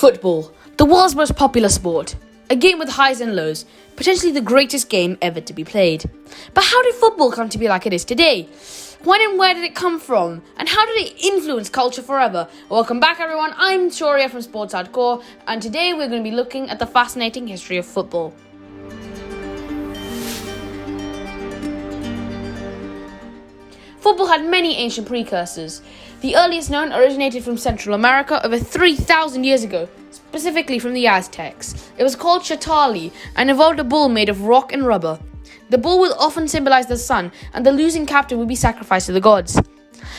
Football, the world's most popular sport. A game with highs and lows, potentially the greatest game ever to be played. But how did football come to be like it is today? When and where did it come from? And how did it influence culture forever? Welcome back everyone, I'm Shoria from Sports Hardcore, and today we're going to be looking at the fascinating history of football. Football had many ancient precursors. The earliest known originated from Central America over 3,000 years ago, specifically from the Aztecs. It was called Chatali and involved a bull made of rock and rubber. The bull will often symbolize the sun, and the losing captain would be sacrificed to the gods.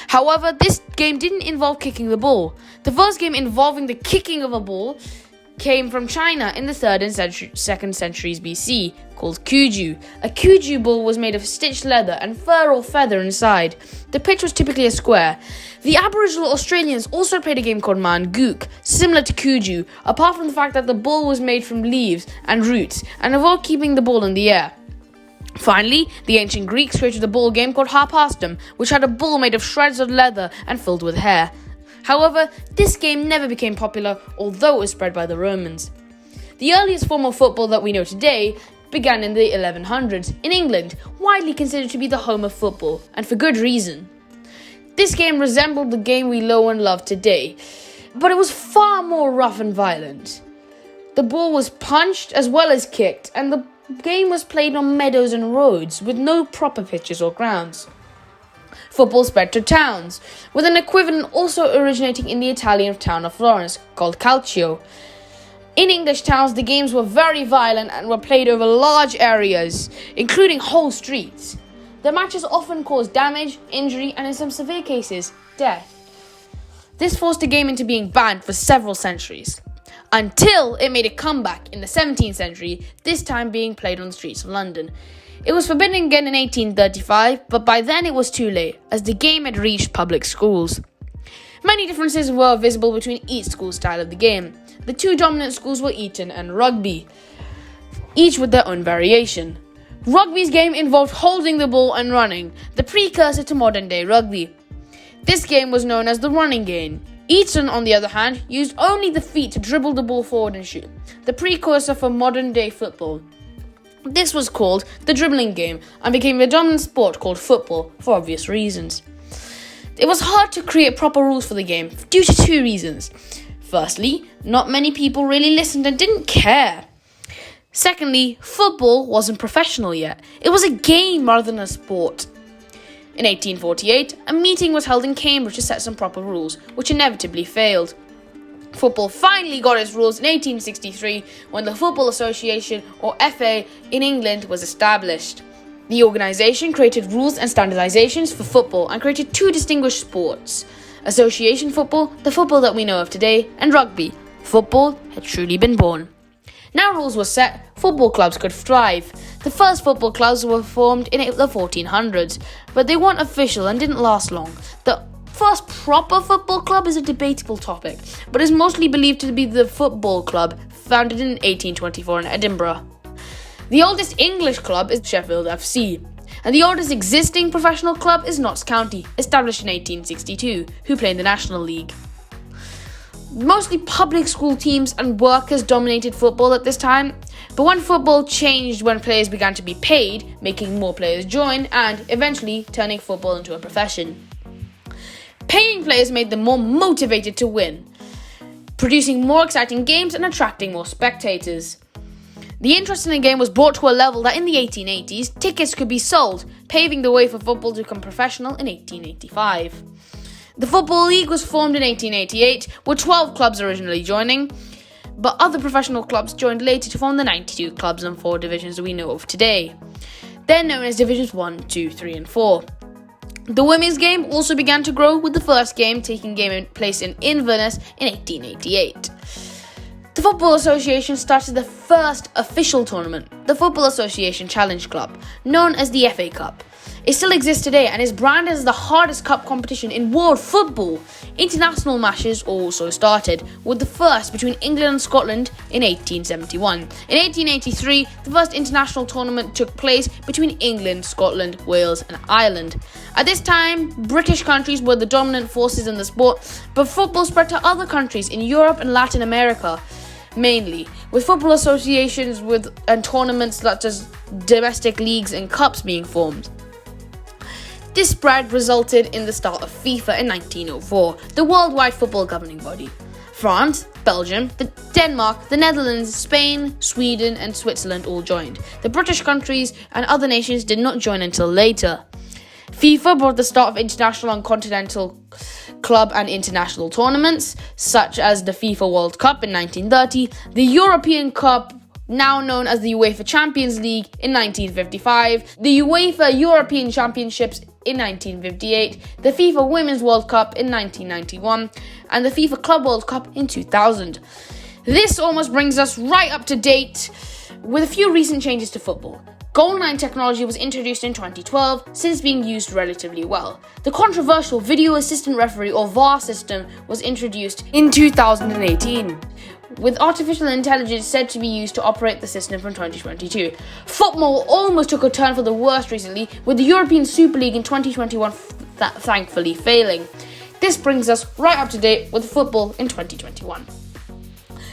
However, this game didn't involve kicking the ball. The first game involving the kicking of a ball came from China in the 3rd and 2nd centuries BC, called Cuju. A Cuju ball was made of stitched leather and fur or feather inside. The pitch was typically a square. The Aboriginal Australians also played a game called Mangook, similar to Cuju, apart from the fact that the ball was made from leaves and roots and involved keeping the ball in the air. Finally, the ancient Greeks created a ball game called Harpastum, which had a bull made of shreds of leather and filled with hair. However, this game never became popular, although it was spread by the Romans. The earliest form of football that we know today began in the 1100s in England, widely considered to be the home of football, and for good reason. This game resembled the game we know and love today, but it was far more rough and violent. The ball was punched as well as kicked, and the game was played on meadows and roads with no proper pitches or grounds. Football spread to towns, with an equivalent also originating in the Italian town of Florence, called calcio. In English towns, the games were very violent and were played over large areas, including whole streets. The matches often caused damage, injury, and in some severe cases, death. This forced the game into being banned for several centuries, until it made a comeback in the 17th century, this time being played on the streets of London. It was forbidden again in 1835, but by then it was too late, as the game had reached public schools. Many differences were visible between each school's style of the game. The two dominant schools were Eton and Rugby, each with their own variation. Rugby's game involved holding the ball and running, the precursor to modern-day rugby. This game was known as the running game. Eton, on the other hand, used only the feet to dribble the ball forward and shoot, the precursor for modern-day football. This was called the dribbling game and became the dominant sport called football for obvious reasons. It was hard to create proper rules for the game due to two reasons. Firstly, not many people really listened and didn't care. Secondly, football wasn't professional yet. It was a game rather than a sport. In 1848, a meeting was held in Cambridge to set some proper rules, which inevitably failed. Football finally got its rules in 1863 when the Football Association, or FA, in England was established. The organisation created rules and standardisations for football and created two distinguished sports: association football, the football that we know of today, and rugby. Football had truly been born. Now rules were set, football clubs could thrive. The first football clubs were formed in the 1400s, but they weren't official and didn't last long. The first proper football club is a debatable topic, but is mostly believed to be the Football Club, founded in 1824 in Edinburgh. The oldest English club is Sheffield FC, and the oldest existing professional club is Notts County, established in 1862, who play in the National League. Mostly public school teams and workers dominated football at this time, but when football changed when players began to be paid, making more players join, and eventually turning football into a profession. Paying players made them more motivated to win, producing more exciting games and attracting more spectators. The interest in the game was brought to a level that in the 1880s, tickets could be sold, paving the way for football to become professional in 1885. The Football League was formed in 1888, with 12 clubs originally joining, but other professional clubs joined later to form the 92 clubs and 4 divisions we know of today. They're known as Divisions 1, 2, 3 and 4. The women's game also began to grow, with the first game taking place in Inverness in 1888. The Football Association started the first official tournament, the Football Association Challenge Club, known as the FA Cup. It still exists today and is branded as the hardest cup competition in world football. International matches also started, with the first between England and Scotland in 1871. In 1883, the first international tournament took place between England, Scotland, Wales and Ireland. At this time, British countries were the dominant forces in the sport, but football spread to other countries in Europe and Latin America, mainly, with football associations and tournaments such as domestic leagues and cups being formed. This spread resulted in the start of FIFA in 1904, the worldwide football governing body. France, Belgium, Denmark, the Netherlands, Spain, Sweden and Switzerland all joined. The British countries and other nations did not join until later. FIFA brought the start of international and continental club and international tournaments, such as the FIFA World Cup in 1930, the European Cup, now known as the UEFA Champions League, in 1955, the UEFA European Championships in 1958, the FIFA Women's World Cup in 1991, and the FIFA Club World Cup in 2000. This almost brings us right up to date with a few recent changes to football. Goal line technology was introduced in 2012, since being used relatively well. The controversial Video Assistant Referee or VAR system was introduced in 2018, with artificial intelligence said to be used to operate the system from 2022. Football almost took a turn for the worst recently, with the European Super League in 2021 thankfully failing. This brings us right up to date with football in 2021.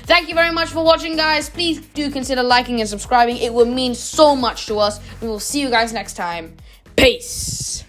Thank you very much for watching, guys. Please do consider liking and subscribing. It will mean so much to us. We will see you guys next time. Peace.